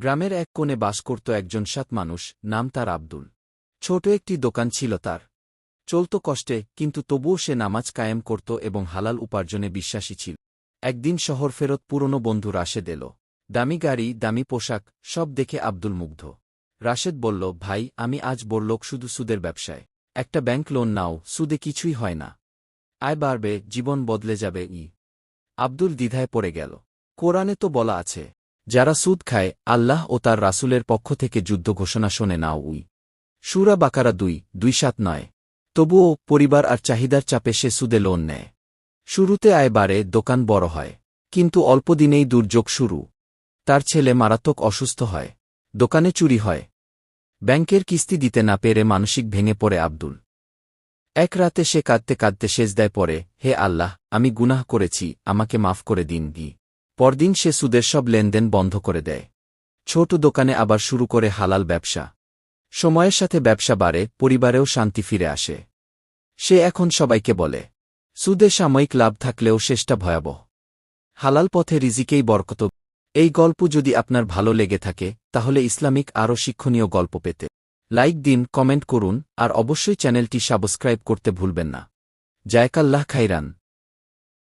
গ্রামের এক কোণে বাস করত একজন সৎ মানুষ, নাম তার আব্দুল। ছোট একটি দোকান ছিল তার। চলত কষ্টে, কিন্তু তবুও সে নামাজ কায়েম করত এবং হালাল উপার্জনে বিশ্বাসী ছিল। একদিন শহর ফেরত পুরনো বন্ধু রাশেদ এল। দামি গাড়ি, দামি পোশাক, সব দেখে আব্দুল মুগ্ধ। রাশেদ বলল, ভাই, আমি আজ বড়লোক শুধু সুদের ব্যবসায়। একটা ব্যাংক লোন নাও, সুদে কিছুই হয় না। আয় বাড়বে, জীবন বদলে যাবে। আব্দুল দ্বিধায় পড়ে গেল। কোরআনে তো বলা আছে, যারা সুদ খায় আল্লাহ ও তার রাসূলের পক্ষ থেকে যুদ্ধ ঘোষণা শোনে নাও। সূরা বাকারা 2:7-9। তবুও পরিবার আর চাহিদার চাপে সে সুদে লোন নেয়। শুরুতে আয় বাড়ে, দোকান বড় হয়। কিন্তু অল্প দিনেই দুর্যোগ শুরু। তার ছেলে মারাত্মক অসুস্থ হয়। দোকানে চুরি হয়। ব্যাংকের কিস্তি দিতে না পেরে মানসিক ভেঙে পড়ে আব্দুল। এক রাতে সে কাঁদতে কাঁদতে সেজদায় পড়ে, হে আল্লাহ, আমি গুনাহ করেছি, আমাকে মাফ করে দিন। পরদিন সে সুদের সব লেনদেন বন্ধ করে দেয়। ছোট দোকানে আবার শুরু করে হালাল ব্যবসা। সময়ের সাথে ব্যবসা বাড়ে, পরিবারেও শান্তি ফিরে আসে। সে এখন সবাইকে বলে, সুদে সাময়িক লাভ থাকলেও শেষটা ভয়াবহ। হালাল পথে রিজিকেই বরকত। এই গল্প যদি আপনার ভালো লেগে থাকে, তাহলে ইসলামিক আরও শিক্ষণীয় গল্প পেতে লাইক দিন, কমেন্ট করুন, আর অবশ্যই চ্যানেলটি সাবস্ক্রাইব করতে ভুলবেন না। জাযাকাল্লাহ খাইরান।